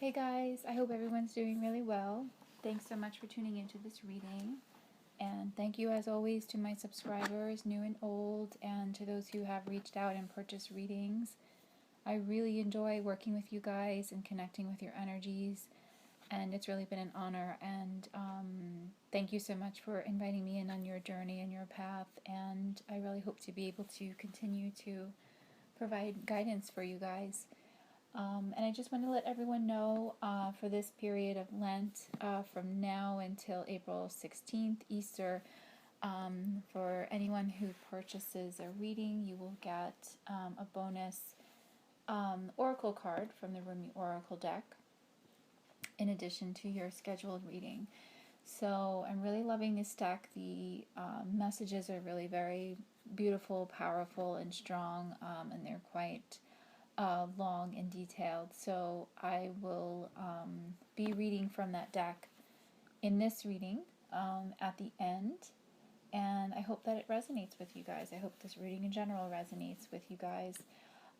Hey guys, I hope everyone's doing really well. Thanks so much for tuning into this reading. And thank you as always to my subscribers, new and old, and to those who have reached out and purchased readings. I really enjoy working with you guys and connecting with your energies, and it's really been an honor. And thank you so much for inviting me in on your journey and your path. And I really hope to be able to continue to provide guidance for you guys. And I just want to let everyone know for this period of Lent, from now until April 16th, Easter, for anyone who purchases a reading, you will get a bonus oracle card from the Rumi Oracle deck in addition to your scheduled reading. So I'm really loving this deck. The messages are really very beautiful, powerful, and strong, and they're quite long and detailed. So I will be reading from that deck in this reading at the end, and I hope that it resonates with you guys. I hope this reading in general resonates with you guys.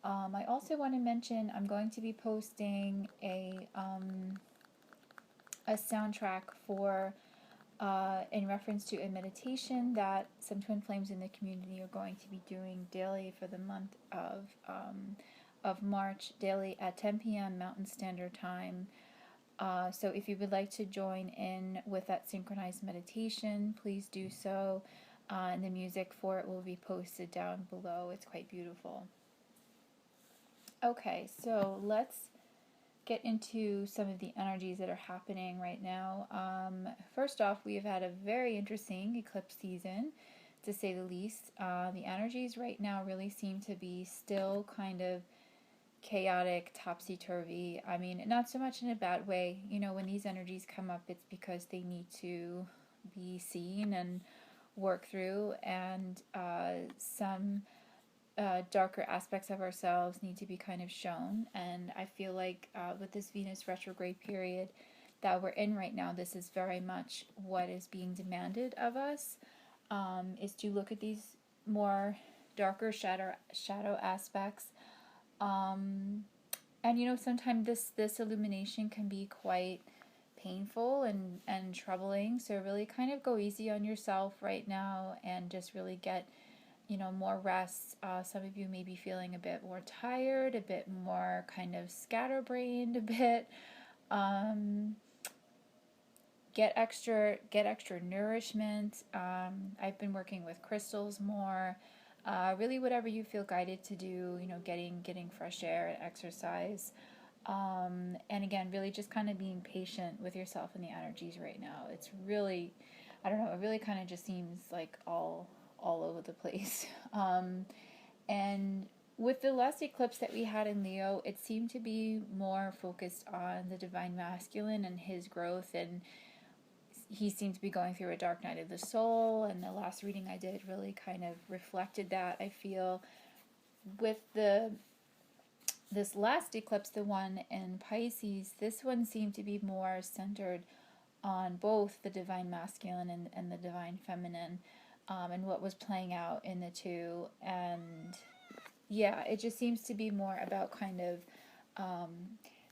I also want to mention I'm going to be posting a soundtrack for in reference to a meditation that some twin flames in the community are going to be doing daily for the month of March, daily at 10 p.m. Mountain Standard Time. So if you would like to join in with that synchronized meditation, please do so. And the music for it will be posted down below. It's quite beautiful. Okay, so let's get into some of the energies that are happening right now. First off, we have had a very interesting eclipse season, to say the least. The energies right now really seem to be still kind of chaotic, topsy-turvy. I mean, not so much in a bad way. You know, when these energies come up, it's because they need to be seen and worked through, and some darker aspects of ourselves need to be kind of shown. And I feel like with this Venus retrograde period that we're in right now, this is very much what is being demanded of us, is to look at these more darker shadow aspects. And you know, sometimes this illumination can be quite painful and troubling. So really kind of go easy on yourself right now and just really get, you know, more rest. Some of you may be feeling a bit more tired, a bit more kind of scatterbrained, a bit. Get extra nourishment. I've been working with crystals more. Really, whatever you feel guided to do. You know, getting fresh air and exercise. And again, really just kind of being patient with yourself and the energies right now. It's really, I don't know, it really kind of just seems like all over the place. And with the last eclipse that we had in Leo, it seemed to be more focused on the divine masculine and his growth, and he seemed to be going through a dark night of the soul, and the last reading I did really kind of reflected that, I feel. With this last eclipse, the one in Pisces, this one seemed to be more centered on both the divine masculine and the divine feminine, and what was playing out in the two. And yeah, it just seems to be more about kind of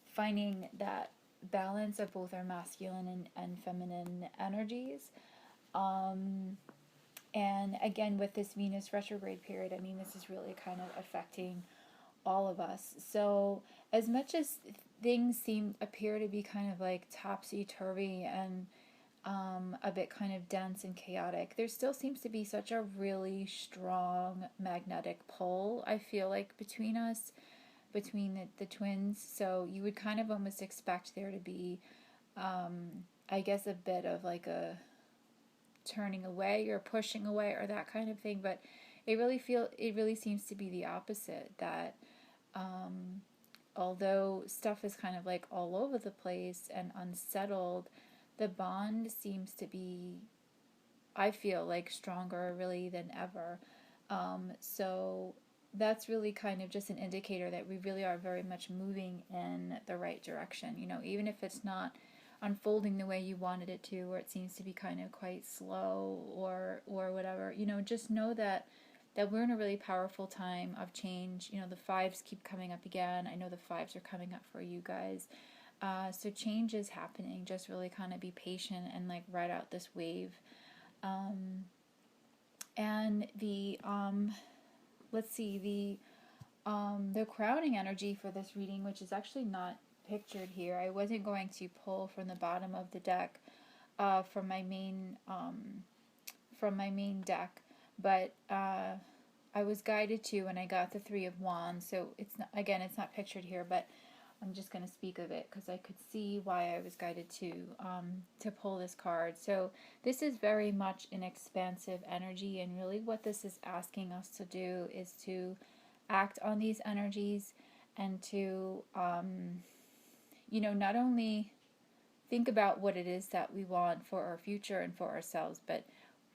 finding that balance of both our masculine and feminine energies. And again, with this Venus retrograde period, I mean, this is really kind of affecting all of us. So as much as things appear to be kind of like topsy-turvy and a bit kind of dense and chaotic, there still seems to be such a really strong magnetic pull, I feel like, between us, between the twins. So you would kind of almost expect there to be, I guess, a bit of like a turning away or pushing away or that kind of thing, but it really seems to be the opposite, that although stuff is kind of like all over the place and unsettled, the bond seems to be, I feel like, stronger really than ever. So that's really kind of just an indicator that we really are very much moving in the right direction. You know, even if it's not unfolding the way you wanted it to, or it seems to be kind of quite slow or whatever, you know, just know that we're in a really powerful time of change. You know, the fives keep coming up again. I know the fives are coming up for you guys. So change is happening. Just really kind of be patient and like ride out this wave. And let's see, the crowning energy for this reading, which is actually not pictured here. I wasn't going to pull from the bottom of the deck, from my main deck, but I was guided to, and I got the Three of Wands. So it's not pictured here, but I'm just going to speak of it because I could see why I was guided to pull this card. So this is very much an expansive energy, and really what this is asking us to do is to act on these energies and to, not only think about what it is that we want for our future and for ourselves, but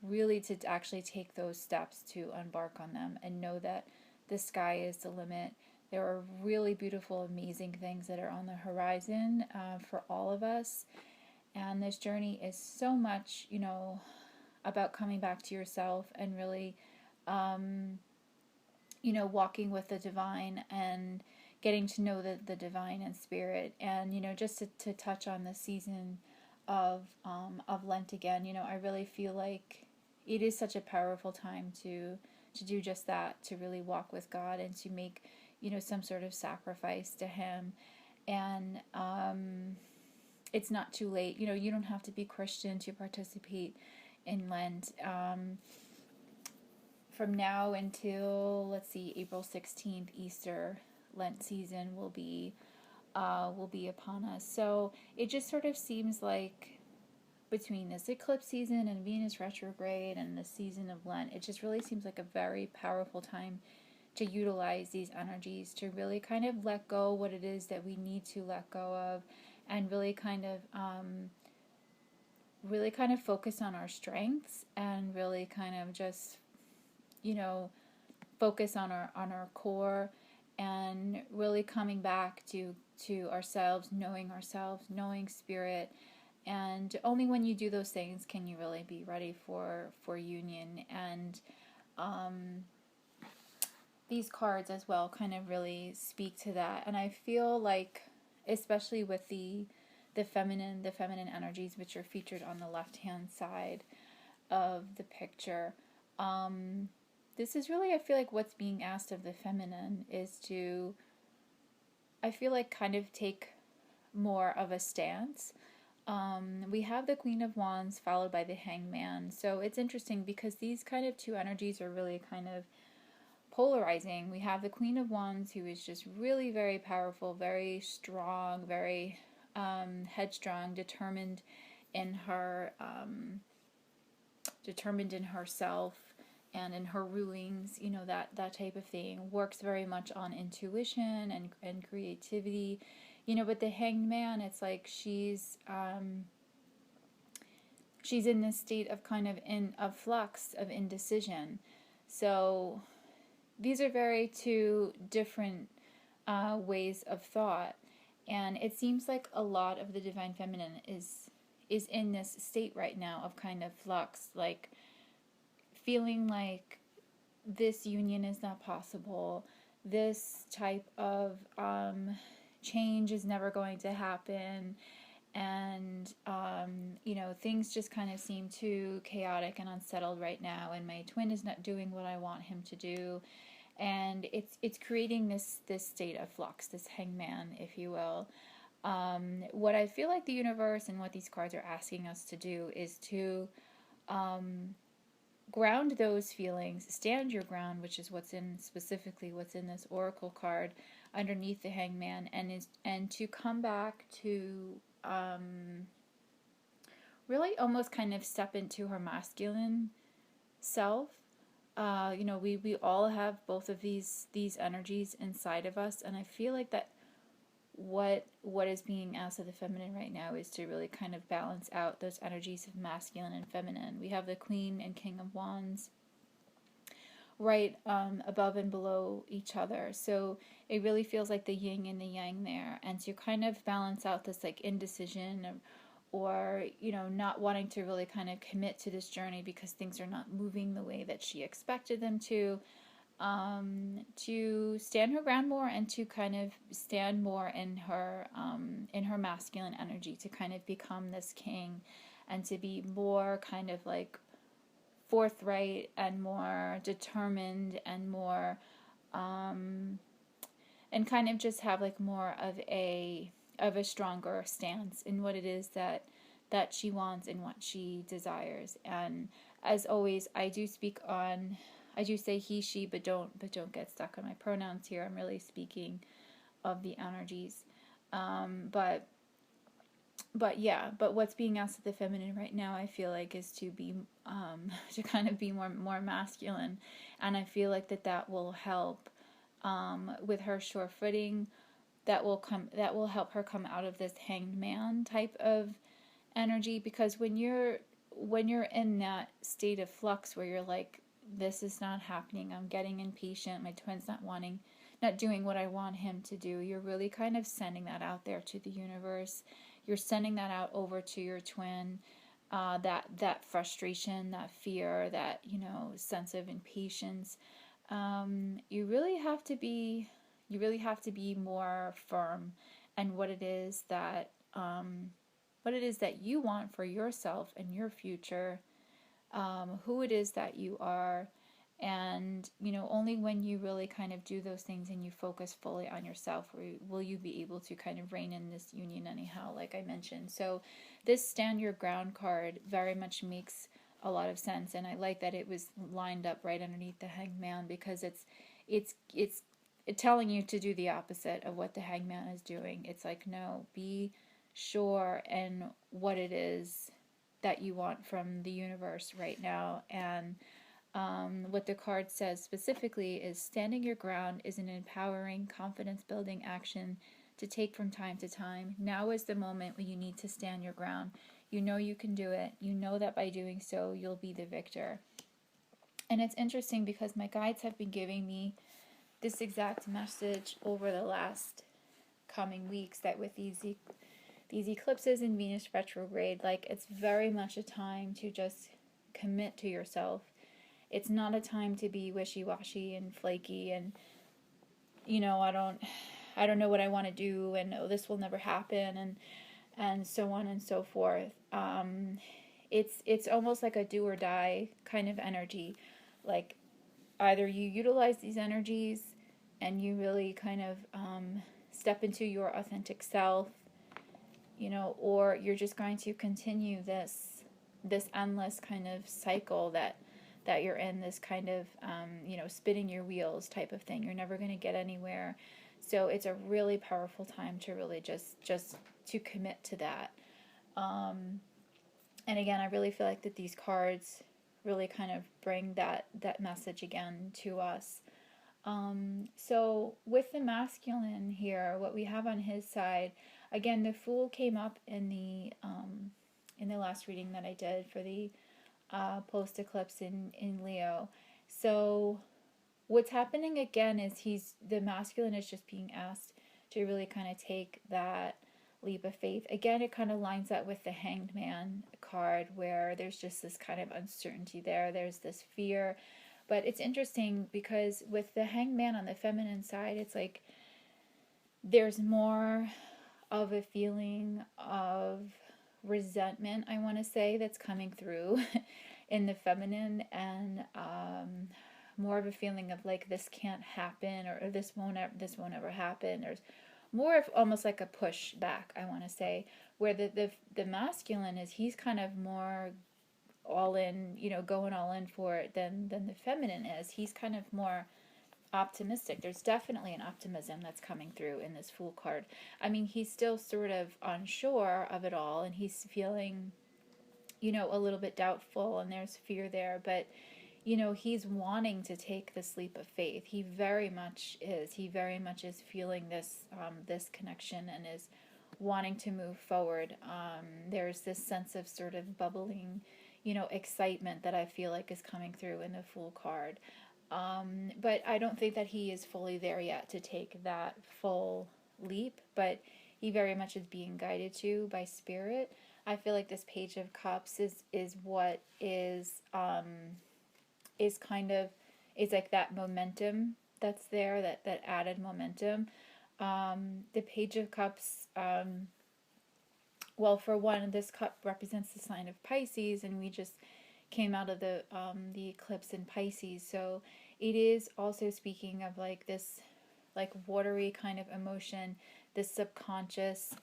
really to actually take those steps to embark on them and know that the sky is the limit. There are really beautiful, amazing things that are on the horizon for all of us. And this journey is so much, about coming back to yourself and really, walking with the divine and getting to know the divine and spirit. And, just to touch on the season of Lent again, I really feel like it is such a powerful time to do just that, to really walk with God and to make, some sort of sacrifice to Him. And it's not too late. You don't have to be Christian to participate in Lent. From now until, let's see, April 16th, Easter Lent season will be upon us. So it just sort of seems like between this eclipse season and Venus retrograde and the season of Lent, it just really seems like a very powerful time to utilize these energies to really kind of let go what it is that we need to let go of, and really kind of focus on our strengths, and really kind of just focus on our core, and really coming back to ourselves, knowing spirit. And only when you do those things can you really be ready for union. And these cards as well kind of really speak to that. And I feel like, especially with the feminine energies, which are featured on the left hand side of the picture, this is really, I feel like what's being asked of the feminine is to, I feel like, kind of take more of a stance. We have the Queen of Wands followed by the Hangman. So it's interesting because these kind of two energies are really kind of polarizing. We have the Queen of Wands, who is just really very powerful, very strong, very headstrong, determined in herself and in her rulings, that type of thing. Works very much on intuition and creativity. But the Hanged Man, it's like she's in this state of kind of flux, of indecision. So these are very two different ways of thought, and it seems like a lot of the divine feminine is in this state right now of kind of flux, like feeling like this union is not possible, this type of change is never going to happen, and things just kind of seem too chaotic and unsettled right now, and my twin is not doing what I want him to do, and it's creating this state of flux, this hangman, if you will. What I feel like the universe and what these cards are asking us to do is to ground those feelings, stand your ground, which is specifically what's in this oracle card underneath the hangman, and to come back to really almost kind of step into her masculine self. We all have both of these energies inside of us, and I feel like that what is being asked of the feminine right now is to really kind of balance out those energies of masculine and feminine. We have the Queen and King of Wands right above and below each other, so it really feels like the yin and the yang there, and to kind of balance out this like indecision or not wanting to really kind of commit to this journey because things are not moving the way that she expected them to. to stand her ground more and to kind of stand more in her masculine energy, to kind of become this king and to be more kind of like forthright and more determined and more and kind of just have like more of a stronger stance in what it is that she wants and what she desires. And as always, I do say he, she, but don't get stuck on my pronouns here. I'm really speaking of the energies. But yeah, but what's being asked of the feminine right now, I feel like, is to be to kind of be more masculine, and I feel like that will help with her sure footing. That will help her come out of this hanged man type of energy, because when you're in that state of flux where you're like, this is not happening, I'm getting impatient, my twin's not doing what I want him to do, you're really kind of sending that out there to the universe. You're sending that out over to your twin, that frustration, that fear, that sense of impatience. You really have to be more firm and what it is that you want for yourself and your future, who it is that you are. And only when you really kind of do those things and you focus fully on yourself will you be able to kind of reign in this union anyhow, like I mentioned. So this stand your ground card very much makes a lot of sense, and I like that it was lined up right underneath the hangman, because it's telling you to do the opposite of what the hangman is doing. It's like, no, be sure in what it is that you want from the universe right now. And what the card says specifically is, standing your ground is an empowering, confidence-building action to take from time to time. Now is the moment when you need to stand your ground. You know you can do it. You know that by doing so, you'll be the victor. And it's interesting because my guides have been giving me this exact message over the last coming weeks, that with these eclipses in Venus retrograde, like, it's very much a time to just commit to yourself. It's not a time to be wishy-washy and flaky and I don't know what I want to do, and this will never happen, and so on and so forth. It's almost like a do or die kind of energy. Like, either you utilize these energies and you really kind of step into your authentic self, or you're just going to continue this endless kind of cycle that you're in, this kind of spinning your wheels type of thing. You're never going to get anywhere. So it's a really powerful time to really just to commit to that. And again, I really feel like that these cards really kind of bring that message again to us. So with the masculine here, what we have on his side, again, the Fool came up in the last reading that I did for the post eclipse in Leo. So what's happening again is the masculine is just being asked to really kind of take that leap of faith. Again, it kind of lines up with the Hanged Man card, where there's just this kind of uncertainty there. There's this fear. But it's interesting because with the Hanged Man on the feminine side, it's like there's more of a feeling of resentment, I want to say, that's coming through in the feminine, and more of a feeling of like, this can't happen, or this won't ever happen. There's more of almost like a push back, I want to say, where the masculine is, he's kind of more all in, going all in for it than the feminine is. He's kind of more optimistic. There's definitely an optimism that's coming through in this Fool card. I mean, he's still sort of unsure of it all, and he's feeling, a little bit doubtful, and there's fear there, but he's wanting to take this leap of faith. He very much is. He very much is feeling this connection and is wanting to move forward. There's this sense of sort of bubbling, excitement that I feel like is coming through in the Fool card. But I don't think that he is fully there yet to take that full leap, but he very much is being guided to by spirit. I feel like this Page of Cups is what is kind of it's like that momentum that's there, that added momentum. The Page of Cups, well, for one, this cup represents the sign of Pisces, and we just came out of the eclipse in Pisces. So it is also speaking of like this like watery kind of emotion, this subconscious.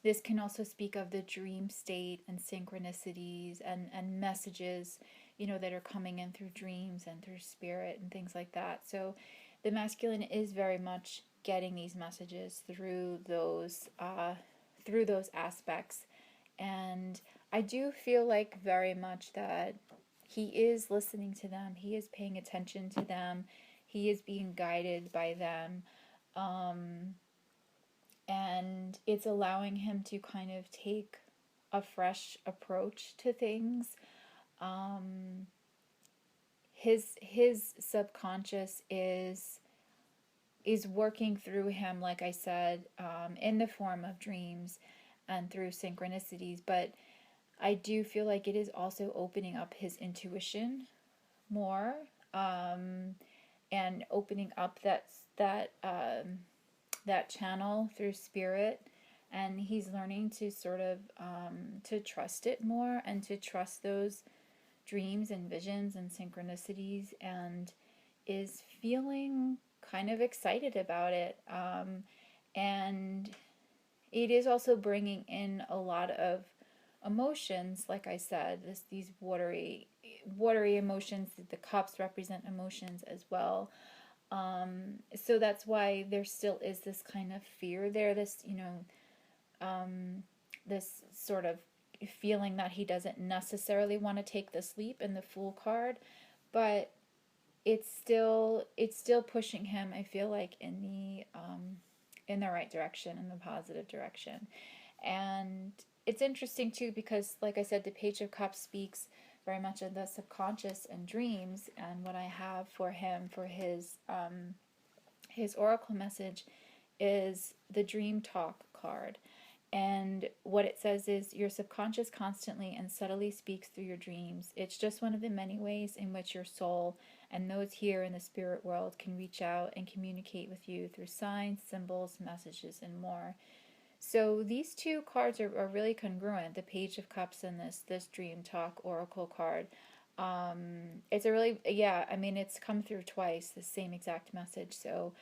This can also speak of the dream state and synchronicities and messages, that are coming in through dreams and through spirit and things like that. So the masculine is very much getting these messages through those aspects. And I do feel like very much that he is listening to them, he is paying attention to them, he is being guided by them. Um, and it's allowing him to kind of take a fresh approach to things. Um, his subconscious is working through him, like I said, in the form of dreams and through synchronicities. But I do feel like it is also opening up his intuition more, and opening up that channel through spirit, and he's learning to sort of to trust it more and to trust those dreams and visions and synchronicities, and is feeling kind of excited about it. And it is also bringing in a lot of emotions, like I said, these watery emotions. The cups represent emotions as well. So that's why there still is this kind of fear there, this sort of feeling that he doesn't necessarily want to take this leap in the Fool card, but it's still pushing him, I feel like, in the right direction, in the positive direction. And it's interesting too because, like I said, the Page of Cups speaks very much of the subconscious and dreams. And what I have for him for his oracle message is the Dream Talk card. And what it says is, your subconscious constantly and subtly speaks through your dreams. It's just one of the many ways in which your soul and those here in the spirit world can reach out and communicate with you through signs, symbols, messages, and more. So these two cards are really congruent, the Page of Cups and this Dream Talk Oracle card. It's a really, yeah, I mean, it's come through twice, the same exact message. So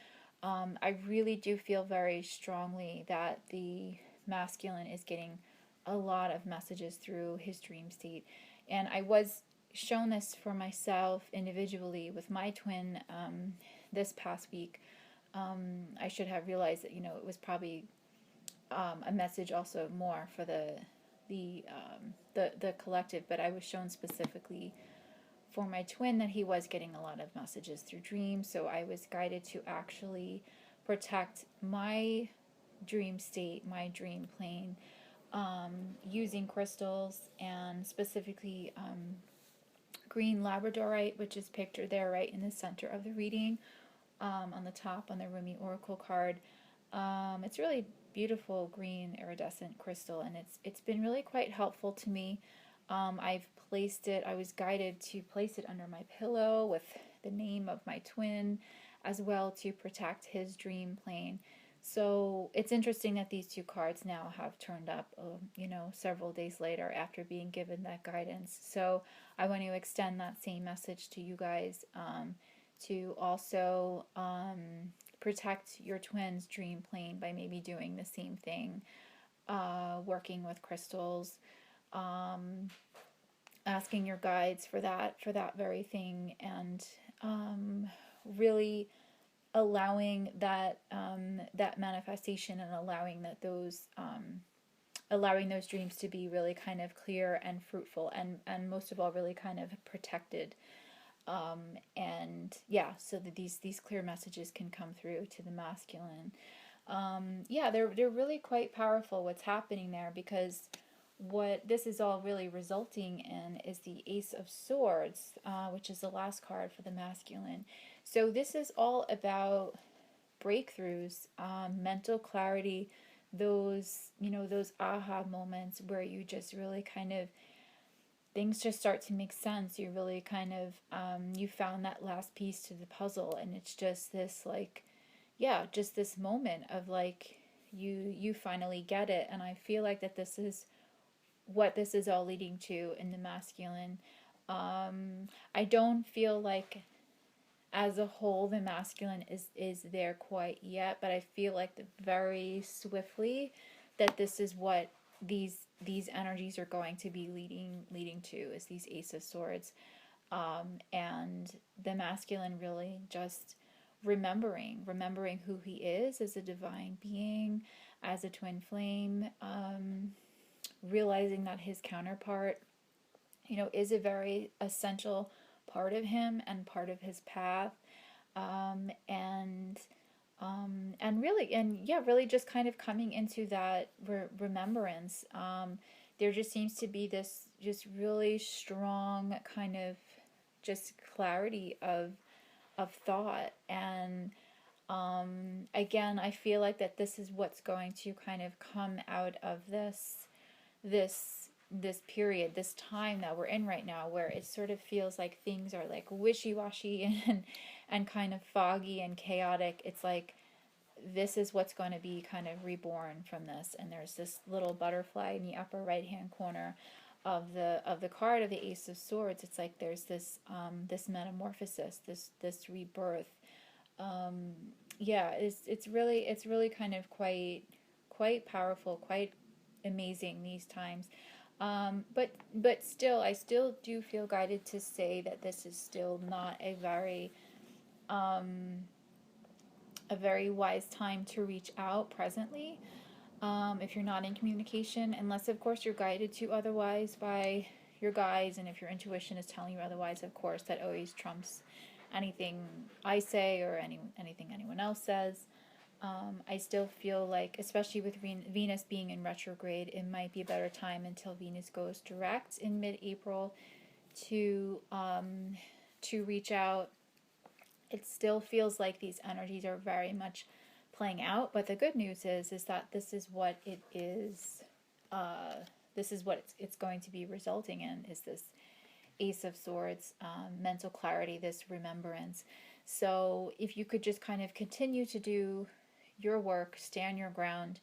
I really do feel very strongly that the masculine is getting a lot of messages through his dream state. And I was shown this for myself individually with my twin this past week. I should have realized that, it was probably a message also more for the collective, but I was shown specifically for my twin that he was getting a lot of messages through dreams. So I was guided to actually protect my dream state, my dream plane, using crystals, and specifically green labradorite, which is pictured there right in the center of the reading, on the top on the Rumi Oracle card. It's really beautiful green iridescent crystal, and it's been really quite helpful to me. I've placed it, I was guided to place it under my pillow with the name of my twin, as well to protect his dream plane. So it's interesting that these two cards now have turned up, several days later after being given that guidance. So I want to extend that same message to you guys, to also protect your twin's dream plane by maybe doing the same thing, working with crystals, asking your guides for that very thing, and really allowing that manifestation, and allowing those dreams to be really kind of clear and fruitful, and most of all really kind of protected. And yeah, so that these clear messages can come through to the masculine. Yeah, they're really quite powerful what's happening there, because what this is all really resulting in is the Ace of Swords, which is the last card for the masculine. So this is all about breakthroughs, mental clarity, those aha moments where you just really kind of things just start to make sense. You really kind of, you found that last piece to the puzzle, and it's just this like, yeah, just this moment of like, you finally get it. And I feel like that this is what this is all leading to in the masculine. I don't feel like as a whole the masculine is there quite yet, but I feel like that very swiftly that this is what these energies are going to be leading to, is these Ace of Swords, and the masculine really just remembering who he is as a divine being, as a twin flame, realizing that his counterpart, is a very essential part of him and part of his path, um, and really, and yeah, really just kind of coming into that remembrance. There just seems to be this just really strong kind of just clarity of thought, and again, I feel like that this is what's going to kind of come out of this period, this time that we're in right now, where it sort of feels like things are like wishy-washy and kind of foggy and chaotic. It's like this is what's going to be kind of reborn from this. And there's this little butterfly in the upper right hand corner of the card of the Ace of Swords. It's like there's this this metamorphosis, this rebirth. Yeah, it's really kind of quite powerful, quite amazing these times. But still, I still do feel guided to say that this is still not a very wise time to reach out presently. If you're not in communication, unless of course you're guided to otherwise by your guides, and if your intuition is telling you otherwise, of course that always trumps anything I say or anything anyone else says. I still feel like, especially with Venus being in retrograde, it might be a better time until Venus goes direct in mid-April to reach out. It still feels like these energies are very much playing out, but the good news is that this is what it is. This is what it's going to be resulting in, is this Ace of Swords, mental clarity, this remembrance. So if you could just kind of continue to do your work, stand your ground,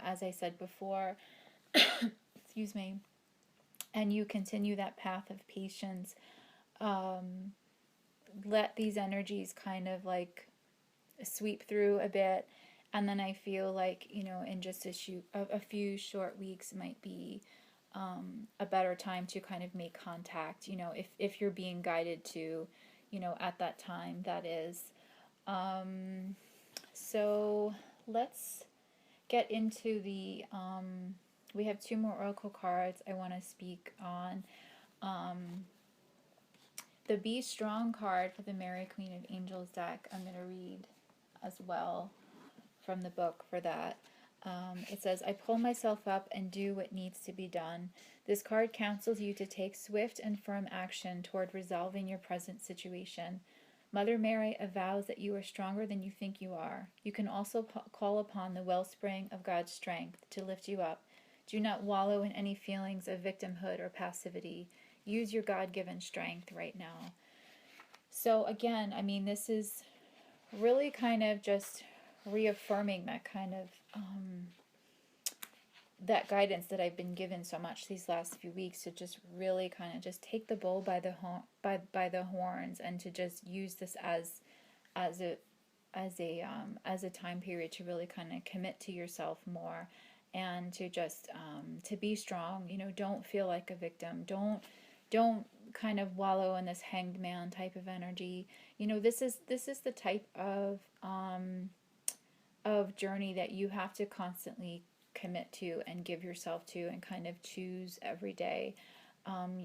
as I said before, excuse me, and you continue that path of patience, let these energies kind of like sweep through a bit, and then I feel like, in just a few short weeks might be a better time to kind of make contact, if you're being guided to, at that time, that is. So let's get into we have two more oracle cards I want to speak on. The Be Strong card for the Mary Queen of Angels deck, I'm going to read as well from the book for that. It says, I pull myself up and do what needs to be done. This card counsels you to take swift and firm action toward resolving your present situation. Mother Mary avows that you are stronger than you think you are. You can also call upon the wellspring of God's strength to lift you up. Do not wallow in any feelings of victimhood or passivity. Use your God-given strength right now. So again, I mean, this is really kind of just reaffirming that kind of that guidance that I've been given so much these last few weeks, to just really kind of just take the bull by the horns, and to just use this as a time period to really kind of commit to yourself more, and to just to be strong. Don't feel like a victim. Don't kind of wallow in this hanged man type of energy. This is the type of journey that you have to constantly commit to and give yourself to, and kind of choose every day.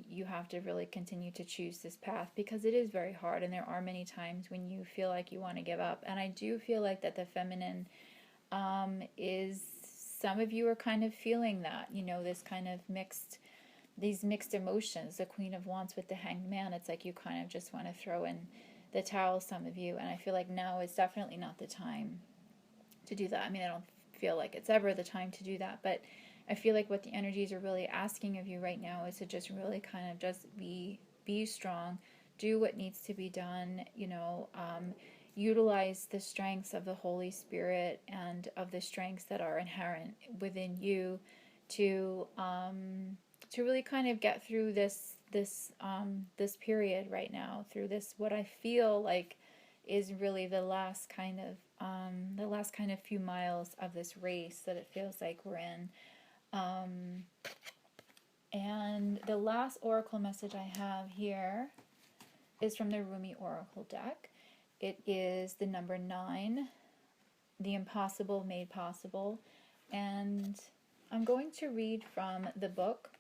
You have to really continue to choose this path, because it is very hard, and there are many times when you feel like you want to give up. And I do feel like that the feminine is, some of you are kind of feeling that, this kind of these mixed emotions. The Queen of Wands with the Hanged Man, it's like you kind of just want to throw in the towel, some of you. And I feel like now is definitely not the time to do that. I mean, I don't feel like it's ever the time to do that, but I feel like what the energies are really asking of you right now is to just really kind of just be strong, do what needs to be done, utilize the strengths of the Holy Spirit and of the strengths that are inherent within you to really kind of get through this period right now, through this what I feel like is really the last kind of few miles of this race that it feels like we're in. And the last oracle message I have here is from the Rumi Oracle deck. It is the number 9, the impossible made possible. And I'm going to read from the book.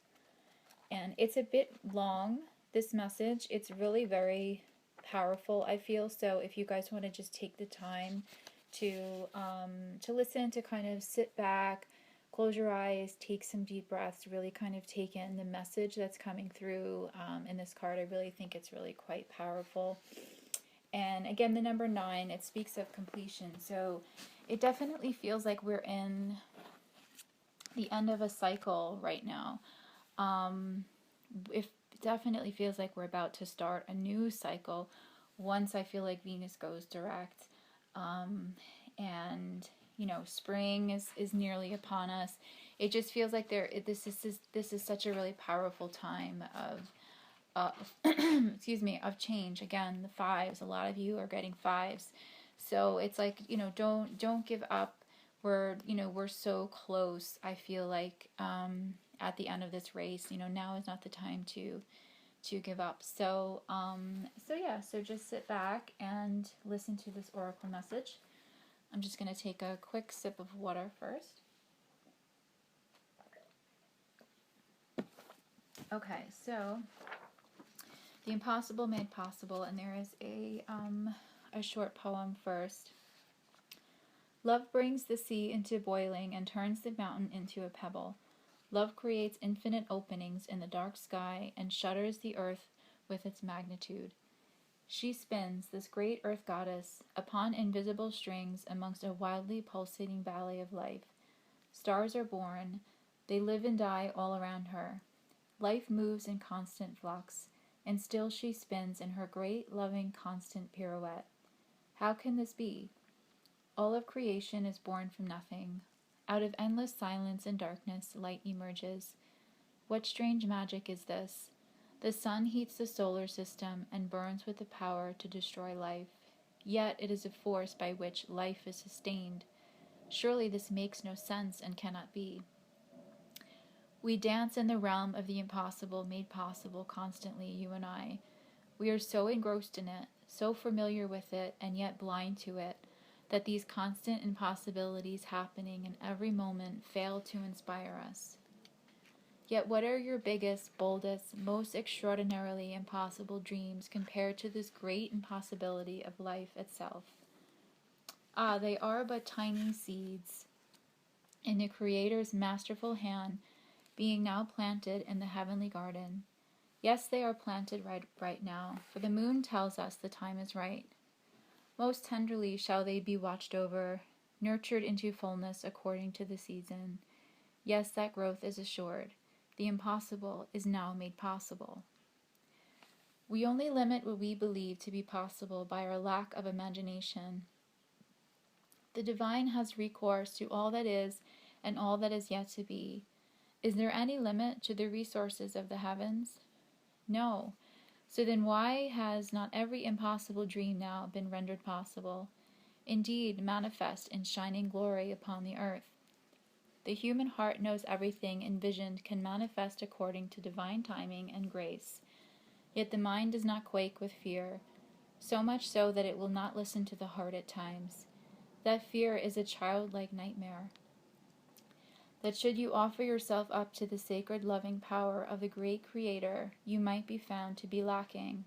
And it's a bit long, this message. It's really very powerful, I feel. So if you guys want to just take the time to listen, to kind of sit back, close your eyes, take some deep breaths, really kind of take in the message that's coming through in this card. I really think it's really quite powerful. And again, the number 9, it speaks of completion. So it definitely feels like we're in the end of a cycle right now. It definitely feels like we're about to start a new cycle once I feel like Venus goes direct. And spring is nearly upon us. It just feels like this is such a really powerful time of excuse me, of change. Again, the 5s, a lot of you are getting 5s, so it's like, don't give up. We're so close. I feel like at the end of this race, now is not the time to give up. So so just sit back and listen to this oracle message. I'm just going to take a quick sip of water first. Okay, so the impossible made possible, and there is a short poem first. Love brings the sea into boiling and turns the mountain into a pebble. Love creates infinite openings in the dark sky and shudders the earth with its magnitude. She spins, this great earth goddess, upon invisible strings amongst a wildly pulsating ballet of life. Stars are born. They live and die all around her. Life moves in constant flux, and still she spins in her great, loving, constant pirouette. How can this be? All of creation is born from nothing. Out of endless silence and darkness, light emerges. What strange magic is this? The sun heats the solar system and burns with the power to destroy life. Yet it is a force by which life is sustained. Surely this makes no sense and cannot be. We dance in the realm of the impossible made possible constantly, you and I. We are so engrossed in it, so familiar with it, and yet blind to it, that these constant impossibilities happening in every moment fail to inspire us. Yet what are your biggest, boldest, most extraordinarily impossible dreams compared to this great impossibility of life itself? Ah, they are but tiny seeds in the Creator's masterful hand, being now planted in the heavenly garden. Yes, they are planted right now, for the moon tells us the time is right. Most tenderly shall they be watched over, nurtured into fullness according to the season. Yes, that growth is assured. The impossible is now made possible. We only limit what we believe to be possible by our lack of imagination. The divine has recourse to all that is and all that is yet to be. Is there any limit to the resources of the heavens? No. So then why has not every impossible dream now been rendered possible, indeed manifest in shining glory upon the earth? The human heart knows everything envisioned can manifest according to divine timing and grace. Yet the mind does not quake with fear, so much so that it will not listen to the heart at times. That fear is a childlike nightmare. That should you offer yourself up to the sacred loving power of the great Creator, you might be found to be lacking.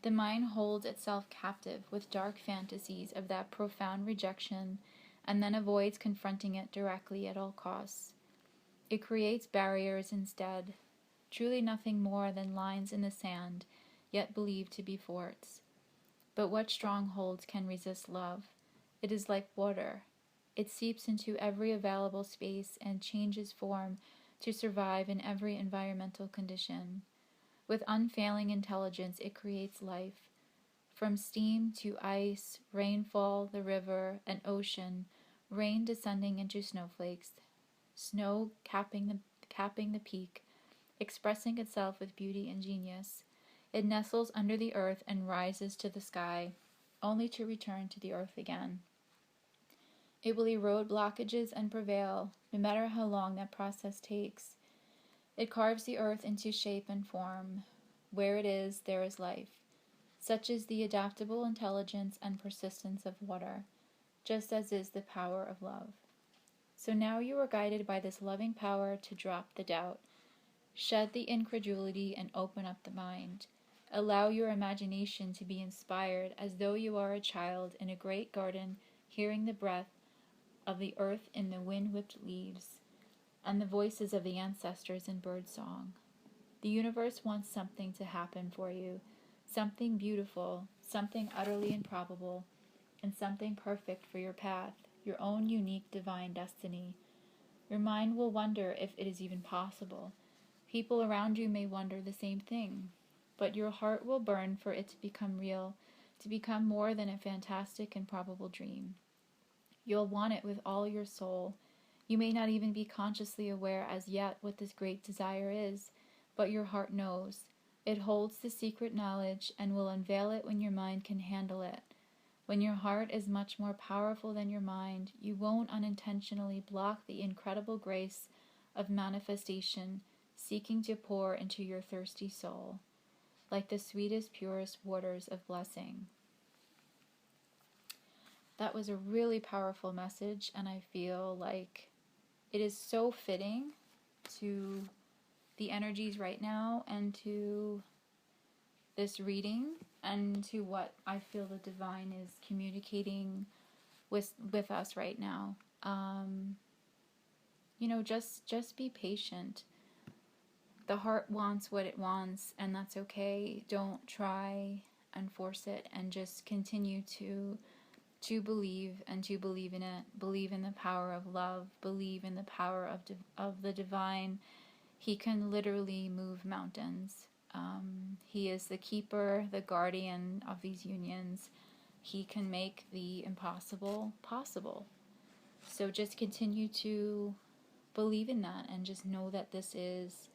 The mind holds itself captive with dark fantasies of that profound rejection, and then avoids confronting it directly at all costs. It creates barriers instead, truly nothing more than lines in the sand, yet believed to be forts. But what strongholds can resist love? It is like water. It seeps into every available space and changes form to survive in every environmental condition. With unfailing intelligence, it creates life. From steam to ice, rainfall, the river, and ocean, rain descending into snowflakes, snow capping the peak, expressing itself with beauty and genius. It nestles under the earth and rises to the sky, only to return to the earth again. It will erode blockages and prevail, no matter how long that process takes. It carves the earth into shape and form. Where it is, there is life. Such is the adaptable intelligence and persistence of water, just as is the power of love. So now you are guided by this loving power to drop the doubt, shed the incredulity, and open up the mind. Allow your imagination to be inspired as though you are a child in a great garden, hearing the breath of the earth in the wind-whipped leaves, and the voices of the ancestors in bird song. The universe wants something to happen for you, something beautiful, something utterly improbable, and something perfect for your path, your own unique divine destiny. Your mind will wonder if it is even possible. People around you may wonder the same thing, but your heart will burn for it to become real, to become more than a fantastic and probable dream. You'll want it with all your soul. You may not even be consciously aware as yet what this great desire is, but your heart knows. It holds the secret knowledge and will unveil it when your mind can handle it. When your heart is much more powerful than your mind, you won't unintentionally block the incredible grace of manifestation seeking to pour into your thirsty soul, like the sweetest, purest waters of blessing. That was a really powerful message, and I feel like it is so fitting to the energies right now and to this reading and to what I feel the divine is communicating with us right now. Just be patient. The heart wants what it wants, and that's okay. Don't try and force it, and just continue to believe and to believe in it. Believe in the power of love. Believe in the power of the divine. He can literally move mountains. He is the keeper, the guardian of these unions. He can make the impossible possible. So just continue to believe in that and just know that this is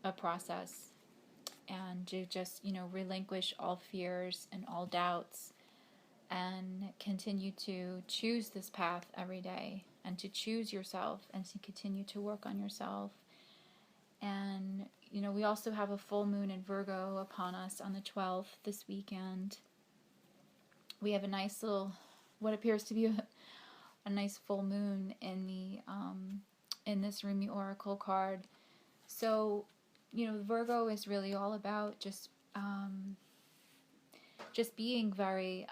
a process, and to just, relinquish all fears and all doubts and continue to choose this path every day, and to choose yourself and to continue to work on yourself. And, we also have a full moon in Virgo upon us on the 12th this weekend. We have a nice little, what appears to be a nice full moon in this Rumi Oracle card. So, Virgo is really all about just being very,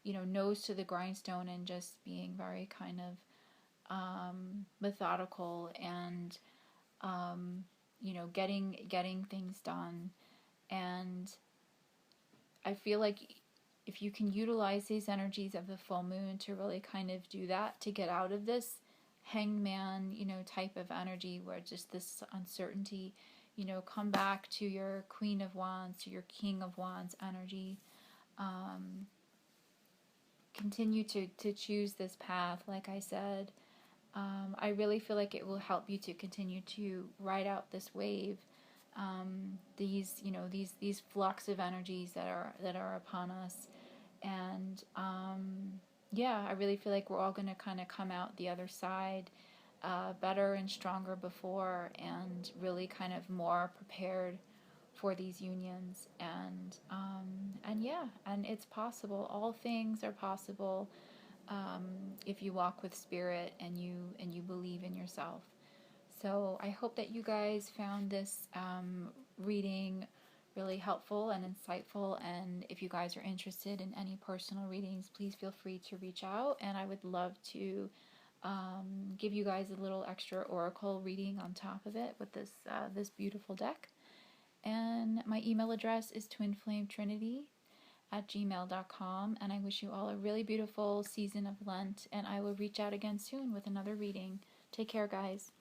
nose to the grindstone, and just being very kind of methodical, and getting things done. And I feel like if you can utilize these energies of the full moon to really kind of do that, to get out of this hangman, type of energy where just this uncertainty, come back to your Queen of Wands, to your King of Wands energy. Continue to choose this path, like I said. I really feel like it will help you to continue to ride out this wave. These flux of energies that are upon us. And I really feel like we're all going to kind of come out the other side better and stronger before, and really kind of more prepared for these unions. And it's possible. All things are possible if you walk with spirit and you believe in yourself. So I hope that you guys found this reading really helpful and insightful. And if you guys are interested in any personal readings, please feel free to reach out, and I would love to give you guys a little extra oracle reading on top of it with this beautiful deck. And my email address is twinflametrinity gmail.com. And I wish you all a really beautiful season of Lent, and I will reach out again soon with another reading. Take care, guys.